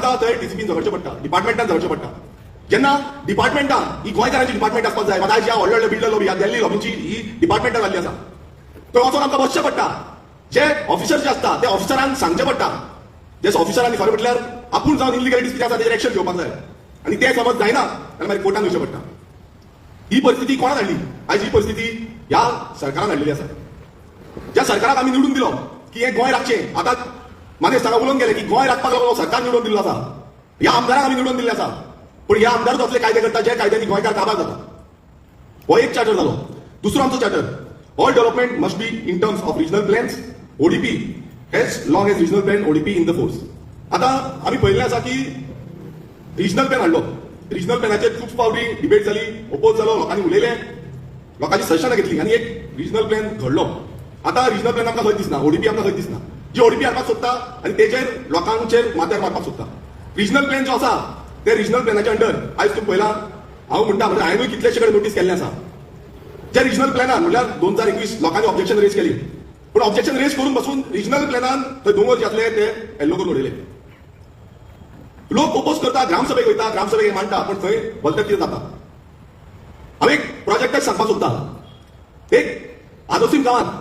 आमकां थंय टीसीपीन झगडचें पडटा, डिपार्टमेंटान झगडचें पडटा. जेन्ना डिपार्टमेंटान ही गोंयकारांची डिपार्टमेंट आसपाक जाय, आयज ह्या व्हडले व्हडले बिल्डर लॉबी, ह्या दिल्ली लॉबीची ही डिपार्टमेंटान जाल्ली आसा, थंय वचून आमकां बसचें पडटा. जे ऑफिसर जे आसता त्या ऑफिसरांक सांगचें पडटा, जे ऑफिसरांनी खरें म्हटल्यार आपूण जावन इलिगॅलिटीज कितें आसा तेजेर एक्शन घेवपाक जाय, आनी तें समज जायना जाल्यार मागीर कोर्टान वयचें पडटा. ही परिस्थिती कोणान हाडली? आयज ही परिस्थिती ह्या सरकारान हाडलेली आसा. ज्या सरकाराक आमी निवडून दिलो की हें गोंय राखचें, आतां मानेस ताका उलोवन गेले की गोंय राखपाक लागलो सरकार निवडून दिल्लो आसा, ह्या आमदाराक आमी निवडून दिल्ले आसा, पूण ह्या आमदारूच असले कायदे करता जे कायद्यांनी गोंयकार काबार जाता. हो एक चार्टर जालो. दुसरो आमचो charter, all development must be in terms of regional plans ODP as long as regional plan ODP in the force. आतां आमी पळयल्लें आसा की रिजनल प्लॅन हाडलो, रिजनल प्लॅनाचेर खूब फावटी डिबेट जाली, ओपोज जालो, लोकांनी उलयले, लोकांची सजेशनां घेतली आनी एक रिजनल प्लॅन घडलो. आतां रिजनल प्लॅन आमकां खंय दिसना, ओडीपी आमकां खंय दिसना. जी ओडीपी हाडपाक सोदता आनी तेजेर लोकांचेर माथ्यार मारपाक सोदता. रिजनल प्लॅन जो आसा ते रिजनल प्लॅनाच्या अंडर आयज तुम्ही पळयला, हांव म्हणटा म्हणजे हांवेंय कितलेशे कडेन नोटीस केल्लें आसा. ज्या रिजनल प्लॅनान म्हणल्यार 2021 लोकांनी ऑब्जेक्शन रेज केली, पूण ऑब्जेक्शन रेज करून बसून रिजनल प्लॅनान थंय दोंगर जे आसले ते येल्लो करून उडयले. लोक ओपोज करता, ग्रामसभेक वयता, ग्रामसभेक मांडटा, पण थंय भलतें कितें जाता. हांव एक प्रोजेक्टाक सांगपाक सोदता. एक आदोसीम गांवांत,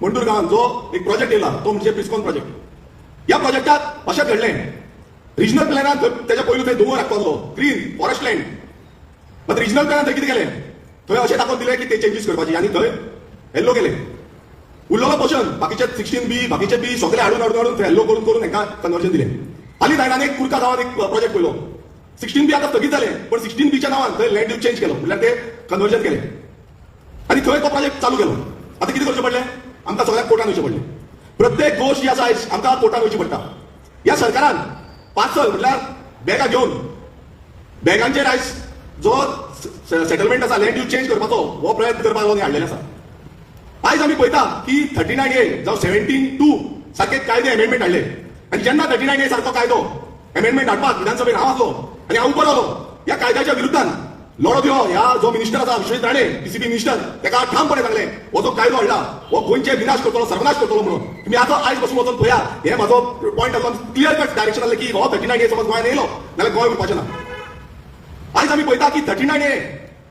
मंडूर गांवांत जो एक प्रोजेक्ट येयला तो म्हणजे प्रिस्कॉन प्रोजेक्ट. ह्या प्रोजेक्टात अशें घडलें, रिजनल प्लॅनान तेच्या पयलीं थंय दोंगर राखपाचो, ग्रीन फॉरेस्ट लँड, मात रिजनल प्लॅनान थंय कितें केलें, थंय अशें दाखोवन दिलें की ते चेंजीस करपाची आनी थंय येल्लो केले. उरलेलो पोर्शन बाकीचे 16B बाकीचे बी सगळे हाडून हाडून हाडून येल्लो करून करून तांकां कन्वर्जन दिलें. हालीं नायनान एक कुर्का गांवांत एक प्रोजेक्ट पळयलो, 16B आतां स्थगीत जालें, पण 16Bच्या नांवान थंय लँड यूज चेंज केलो, म्हणल्यार ते कन्वर्जन केलें आनी थंय तो प्रोजेक्ट चालू केलो. आतां कितें करचें पडलें, आमकां सगळ्यांक कोर्टान वयचें पडलें. प्रत्येक गोश्ट जी आसा आयज आमकां कोर्टान वयची पडटा. ह्या सरकारान पार्सल म्हणल्यार बॅगां घेवन बॅगांचेर आयज जो सेटलमेंट आसा लँड यूज चेंज करपाचो हो प्रयत्न करपाक लागून हाडलेलो आसा. आयज आमी पळयता की 39A जावं 17(2) सारखे कायदे अमेंडमेंट हाडले, आनी जेन्ना 39A सारको कायदो अमेंडमेंट हाडपाक विधानसभेत हांव आसलो आनी हांव उबो रावलो, ह्या कायद्याच्या विरुद्धान लढो दिलो. ह्या जो मिनिस्टर आसा विश्वेश राणे, टीसीपी मिनिस्टर, ताका ठामपणे सांगलें हो जो कायदो हाडला हो गोंयचे विनाश करतलो, सर्वनाश करतलो म्हणून. तुम्ही आता आयज बसून वचून पळया, हे म्हाजो पॉयंट आसा, क्लियर कट डायरेक्शन आसलें की हो 39A समज गोंयान येयलो जाल्यार गोंय उरपाचें ना. आयज आमी पळयता की 39A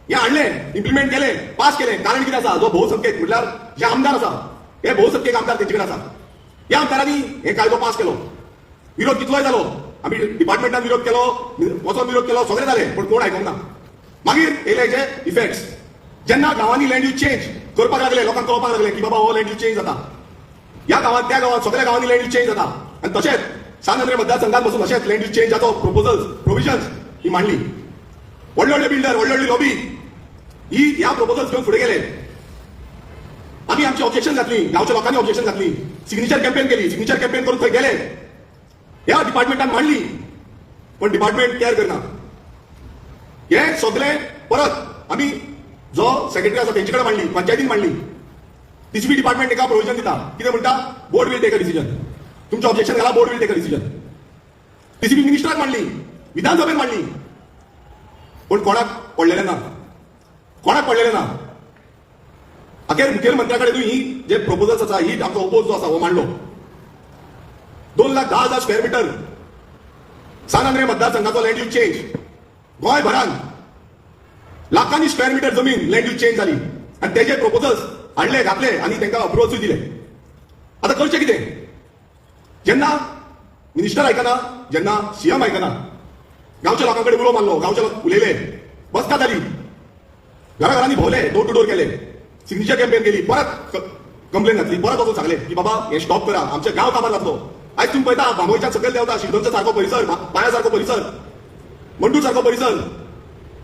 हे हाडलें, इम्प्लिमेंट केलें, पास केलें. कारण कितें आसा, जो भोवसंख्येक म्हणल्यार जे आमदार आसा हे भोवसंख्येक आमदार तेंचे कडेन आसा, ह्या आमदारांनी हे कायदो पास केलो. विरोध कितलोय जालो, आमी डिपार्टमेंटान विरोध केलो, वचोन विरोध केलो, सगळें जालें, पण कोण आयकूंक ना. मागीर येयले हेजे इफेक्ट्स. जेन्ना गांवांनी लँड यूज चेंज करपाक लागले, लोकांक कळपाक लागले की बाबा हो लँड यूज चेंज जाता, ह्या गांवांत त्या गांवांत सगळ्या गांवांनी लँड यूज चेंज जाता, आनी तशेंच सांद्रे मतदारसंघात बसून अशेंच लँड यूज चेंजाचो प्रोविजन्स ही मांडली. व्हडले व्हडले बिल्डर, व्हडली व्हडली लॉबी ही ह्या प्रोपोजल्स घेवन फुडें गेले. आमी आमची ऑब्जेक्शन घातली, गांवच्या लोकांनी ऑब्जेक्शन घातली, सिग्नेचर कॅम्पेन केली, सिग्नेचर कॅम्पेन करून थंय गेले, ह्या डिपार्टमेंटान मांडली, पण डिपार्टमेंट केअर करना. हे सगळे परत आमी जो सेक्रेटरी आसा तेंचे कडेन मांडली, पंचायतीन मांडली. टीसीपी डिपार्टमेंट एका प्रोविजन दिता, कितें म्हणटा, board will take a decision. तुमचें ऑब्जेक्शन घाला, board will take a decision. TCP मिनिस्टराक मांडली, विधानसभेत मांडली, पण कोणाक पडलेलें ना, कोणाक पडलेलें ना. अखेर मुखेलमंत्र्या कडेन ही जे प्रोपोजल्स आसा, ही आमचो ओपोज जो आसा हो मांडलो. 2,10,000 स्क्वेअर मिटर सांद्रे मतदारसंघाचो लँड यूज चेंज, गोंयभरान लाखांनी स्क्वेअर मिटर जमीन लँड यूज चेंज जाली, आनी तेजे प्रोपोजल्स हाडले, घातले आनी तांकां अप्रुवल्सूय दिले. आतां करचें कितें? जेन्ना मिनिस्टर आयकना, जेन्ना सीएम आयकना, गांवच्या लोकां कडेन उलो मारलो, गांवचे लोक उलयले, बसका जाली, घराघरांनी भोवले, डोर टू डोर केले, सिग्नेचर कॅम्पेन केली, परत कंप्लेन घातली, परत वचून सांगले की बाबा हे स्टॉप करा, आमचे गांव काबार जातलो. आयज तुम्ही पळयता बांबोळीच्या सकयल देंवता, शिरदोनचा सारको परिसर, पाळ्या सारको परिसर, मंडूर सारको परिसर,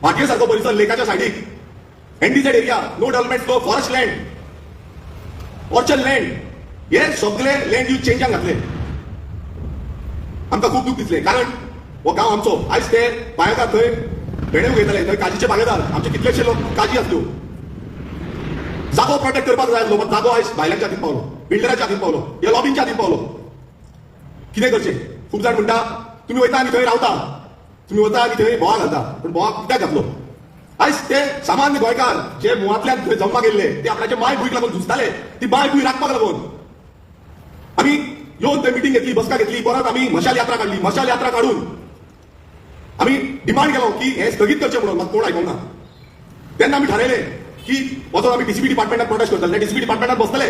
भाटये सारको परिसर, लेकाच्या सायडीक, NDZ area, no development flow, forest land, orchard land, हे सगळे लँड यूज चेंजाक घातले. आमकां खूब दूख दिसलें, कारण हो गांव आमचो. आयज ते बायकार थंय भेणे उगयताले, थंय काजीचे बागेदार, आमचे कितलेशे लोक काजी आसल्यो. जागो प्रोटेक्ट करपाक जाय आसलो, पण जागो आयज भायल्यांच्या हातीन पावलो, बिल्डराच्या हातीन पावलो, या लॉबींच्या हातीन पावलो. कितें करचें? खूब जाण म्हणटा तुमी वयता आनी थंय रावता, तुमी वता आनी थंय बोवाळ घालता, पण बोवाळ कित्याक घातलो? आयज ते सामान्य गोंयकार जे मुळांतल्यान थंय जन्माक गेल्ले, ते आपल्याच्या माय भूंयक लागून झुजताले, ती माय भूंय राखपाक लागून आमी येवन थंय मिटींग घेतली, बसका घेतली, परत आमी मशाल यात्रा काडली. मशाल यात्रा काडून आम्ही डिमांड केलो की हे स्थगीत करचे म्हणून म्हाका कोण आयकूंक ना. तेन्ना आमी थारायलें की वचून आमी डीसीपी डिपार्टमेंटात प्रोटेस्ट करतले. डीसीपी डिपार्टमेंटात बसतले,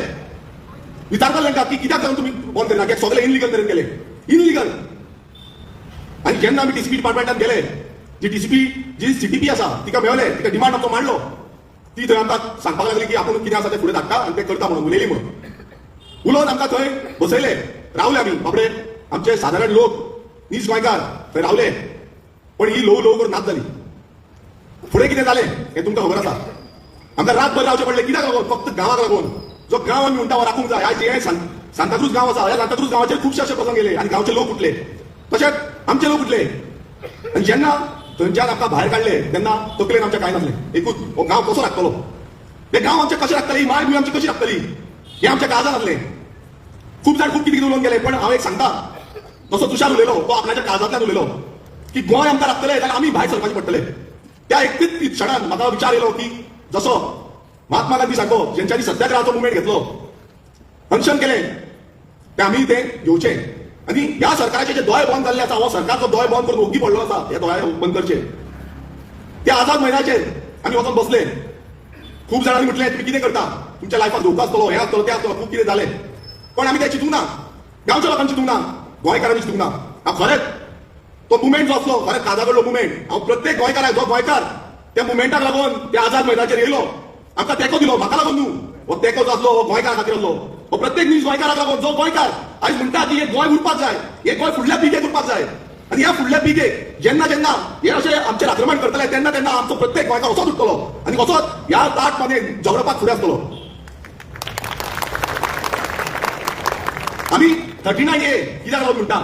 विचारतले तांकां की कित्याक लागून तुमी बंद करना, कित्याक सगळे इनलिगल तरेन केले, इनलिगल. आनी जेन्ना आमी डीसीपी डिपार्टमेंटात गेले, जी डीसीपी जी सीटीपी आसा तिका मेळ्ळे, तिका डिमांड आमचो मांडलो. ती थंय आमकां सांगपाक लागली की आपूण कितें आसा तें फुडें धाडटा आनी तें करता म्हणून उलयली म्हणून. उलोवन आमकां थंय बसयले, रावले आमी. बापडे आमचे सादारण लोक नीज गोंयकार थंय रावले. पण ही ल्हव ल्हव करून नाच जाली. फुडें कितें जालें हें तुमकां खबर आसा. आमकां रातभर रावचें पडलें. कित्याक लागून? फक्त गांवाक लागून. जो गांव आमी म्हणटा हो राखूंक जाय. आयज हे सांताक्रूज गांव आसा, ह्या सांताक्रूज गांवाचेर खुबशे अशे प्रसंग येले आनी गांवचे लोक उठले, तशेंच आमचे लोक उठले. आनी जेन्ना थंयच्यान आमकां भायर काडले तेन्ना तकलेन आमच्या कांय नासलें. एकूच हो गांव कसो राखतलो, हे गांव आमचे कशें राखतली, माय बी आमची कशी राखतली, हें आमच्या काळजान आसलें. खूब जाण खूब कितें कितें उलोवन गेले. पण हांव एक सांगता, जसो तुषार उलयलो तो आपणाच्या काळजांतल्यान उलयलो की गोंय आमकां राखतले जाल्यार आमी भायर सरपाचें पडटले. त्या एकूच क्षणान म्हाका विचार येयलो की जसो महात्मा गांधी सारको जेंच्यांनी सत्याग्रहाचो मुवमेंट घेतलो, अनशन केलें, तें आमी तें घेवचें. आनी ह्या सरकाराचे जे दोळे बंद जाल्ले आसा, हो सरकारचो दोळे बंद करून ओग्गी पडलो आसा, हे दोळे बंद करचे. त्या आझाद मैदानाचेर आमी वचून बसले. खूब जाणांनी म्हटलें तुमी कितें करता, तुमच्या लायफाक धोको आसतलो, हे आसतलो, तें आसतलो, खूब कितें जालें. पण आमी तें चिंतूंक ना, गांवच्या लोकांनी चिंतूंक ना, गोंयकारांनी चिंतूंक ना. हांव खरेंच तो मुवमेंट जो आसलो, खरेंच काजाकडलो मुवमेंट, हांव प्रत्येक गोंयकाराक जो गोंयकार त्या मुवमेंटाक लागून त्या आझाद मैदानाचेर येयलो, आमकां तेंको दिलो, म्हाका लागून न्हू, हो तेंको जो आसलो हो गोंयकारा खातीर आसलो. हो प्रत्येक नीज गोंयकाराक लागून जो गोंयकार आयज म्हणटा की हे गोंय उरपाक जाय, हे गोंय फुडल्या पिळगेक उरपाक जाय. आनी ह्या फुडल्या पिळगेक जेन्ना जेन्ना हे अशें आमचेर आक्रमण करतले तेन्ना तेन्ना आमचो प्रत्येक गोंयकार असोच उरतलो आनी असोच ह्या ताट मानेन झगडपाक फुडें आसतलो. आमी 39A कित्याक लागून म्हणटा,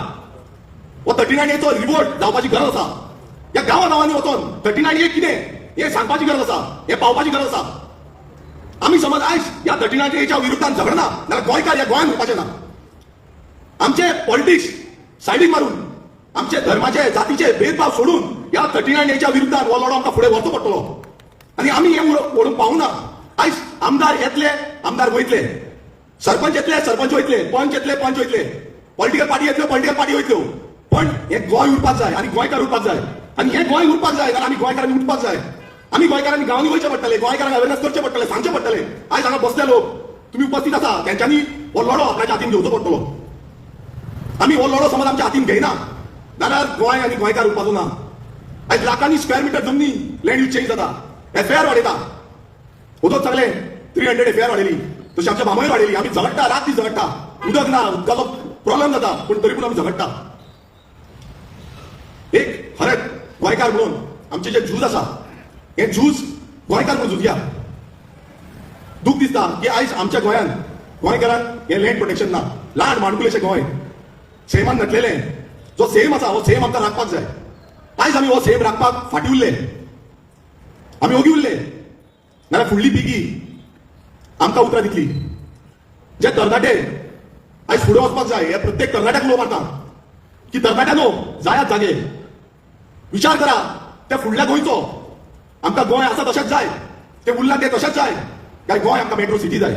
हो 39Aचो रिवोल्ट जावपाची गरज आसा. ह्या गांवांनी वचून 39A कितें हें सांगपाची गरज आसा, हें पावपाची गरज आसा. आमी समज आयज ह्या 39Aच्या विरुद्धान झगडना जाल्यार गोंयकार ह्या गोंयान उरपाचे ना. आमचे पॉलिटिक्स सायडीक मारून, आमचे धर्माचे जातीचे भेदभाव सोडून ह्या 39Aच्या विरुद्धान हो लढो आमकां फुडें व्हरचो पडटलो. आनी आमी हें व्हरून पावूना. आयज आमदार येतले, आमदार वयतले, सरपंच येतले, सरपंच वयतले, पंच येतले, पंच वयतले, पॉलिटिकल पार्टी येतल्यो, पॉलिटिकल पार्टी वयतल्यो. पण हें गोंय उरपाक जाय आनी गोंयकार उरपाक जाय. आनी हें गोंय उरपाक जाय जाल्यार आमी गोंयकारांनी उठपाक जाय. आमी गोंयकारांनी गांवांनी वयचे पडटले, गोंयकारांक अवेरनेस करचे पडटले, सांगचे पडटले. आयज हांगा बसले लोक तुमी उपस्थित आसा, तेंच्यांनी हो लढो आपल्याच्या हातीन घेवचो पडटलो. आमी हो लढो समज आमच्या हातीन घेयना जाल्यार गोंय आनी गोंयकार उरपाचो ना. आयज लाखांनी स्क्वेअर मिटर जमनी लँड यूज चेंज जाता, एफआयआर वाडयता. उदक सगळे 300 एफआयआर वाडयली, तशी आमच्या मामय वाडयली. आमी झगडटा, रात दीस झगडटा, उदक ना, उदकाचो प्रॉब्लेम जाता, पूण तरी पूण आमी झगडटा. एक खरेंच गोंयकार म्हणून आमचे जे झूज आसा, हे झूज गोंयकार म्हणून झुजया. दूख दिसता की आयज आमच्या गोंयान गोंयकारांक हे लँड प्रोटेक्शन ना. ल्हान माणकुलेशें गोंय सैमान नटलेलें, जो सेम आसा हो सेम आमकां राखपाक जाय. आयज आमी हो सेम राखपाक फाटीं उरले, आमी ओगी उरले नाल्यार फुडली पिगी आमकां उतरां दितली. जे तरणाटे आयज फुडें वचपाक जाय, हे प्रत्येक तरणाट्याक उलोव मारता की तरणाट्यानो जायात जागे, विचार करा त्या फुडल्या गोंयचो. आमकां गोंय आसा तशेंच जाय, ते उरला ते तशेंच जाय काय गोंय आमकां मेट्रो सिटी जाय.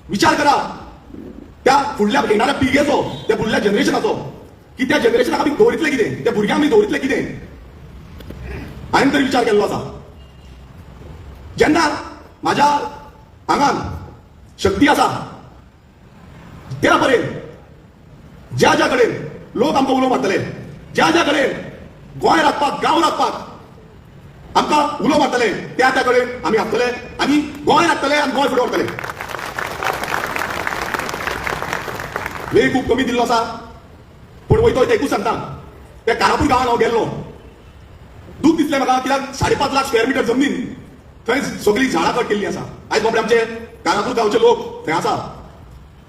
विचार करा त्या फुडल्या येणाऱ्या पिळगेचो, त्या फुडल्या जनरेशनाचो, की त्या जनरेशनाक आमी दवरितले कितें, त्या भुरग्यांक आमी दवरितले कितें. हांवें तरी विचार केल्लो आसा. जेन्ना म्हाज्या आंगान शक्ती आसा त्या परेन ज्या ज्या कडेन लोक आमकां उलोव मारतले, ज्या ज्या कडेन गोंय राखपाक, गांव राखपाक आमकां उलोव मारतले, त्या त्या कडेन आमी आसतले आनी गोंय राखतले आनी गोंय फुडें व्हरतले. वेळ खूब कमी दिल्लो आसा, पूण वयतो एकूच सांगता, त्या कारापूर गांवांत हांव गेल्लो. दूख दिसलें म्हाका, कित्याक 5.5 लाख स्क्वेअर मिटर जमनीन थंय सगळीं झाडां कट केल्लीं आसा. आयज बाबडे आमचे कारापूर गांवचे लोक थंय आसा.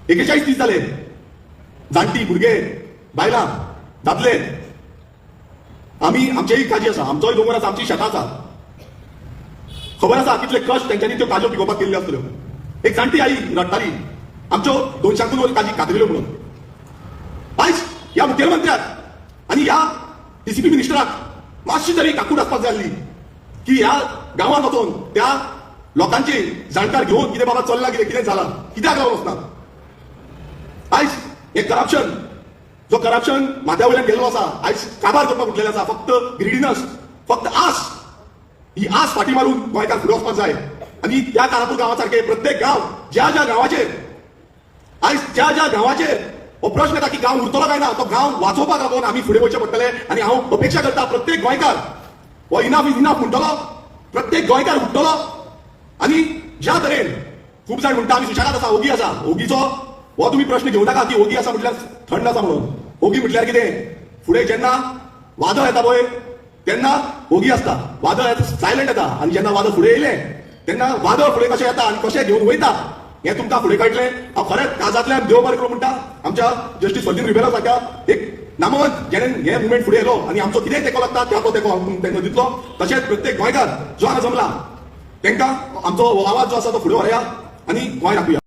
41 दीस जाले, जाणटी, भुरगे, बायलां, दादले, आमी आमचेय काजी आसा, आमचोय दोंगर आसा, आमची शेतां आसा. खबर आसा कितले कश्ट तेंच्यांनी त्यो काजो पिकोवपाक केल्ल्यो आसतल्यो. एक जाणटी आई रडटाली आमच्यो 200 वयर काजी कातरिल्यो म्हणून. आयज ह्या मुखेलमंत्र्याक आनी ह्या डीसीपी मिनिस्टराक मातशी तरी काकूट आसपाक जाय आसली की ह्या गांवांत वचून त्या लोकांची जाणकार घेवन कितें बाबा चल्लां, कितें कितें जालां, कित्याक लागून वचना. आयज हे करप्शन जो करप्शन माथ्या वयल्यान गेल्लो आसा, आयज काबार करपाक उठलेलो आसा, फक्त ग्रिडीनस, फक्त आस, ही आस फाटी मारून गोंयकार फुडें वचपाक जाय. आणि त्या कारापूर गांवासारखे प्रत्येक गांव, ज्या ज्या गांवाचेर आयज ज्या ज्या गांवाचेर हो प्रश्न येता की गांव उरतलो काय ना, तो गांव वाचोवपाक लागून आमी फुडें वचचें पडटले. आनी हांव अपेक्षा करता प्रत्येक गोंयकार हो इनाफ इज इनाफ म्हणटलो, प्रत्येक गोंयकार उठतलो. आनी ज्या तरेन खूब जाण म्हणटा आमी सुशेगाद आसा, ओगी आसा, ओगीचो हो तुमी प्रश्न घेवं नाका की ओगी आसा म्हटल्यार थंड आसा म्हणून. ओगी म्हटल्यार कितें, फुडें जेन्ना वादळ येता पळय तेन्ना ओगी आसता, वादळ सायलंट येता. आनी जेन्ना वादळ फुडें येयलें तेन्ना वादळ फुडें कशें येता आनी कशें घेवन वयता हें तुमकां फुडें कळटलें. हांव खरेंच काळजांतल्यान देव बरें करूं म्हणटा आमच्या जस्टीस फर्दीन रिबेरा सारक्या एक नामवंत जेणेन हे मुवमेंट फुडें येयलो आनी आमचो कितेंय तेंको लागता त्या तो तेंको तेंका दितलो. तशेंच प्रत्येक गोंयकार जो हांगा जमला तेंकां आमचो हो आवाज जो आसा तो फुडें व्हरया आनी गोंय राखुया.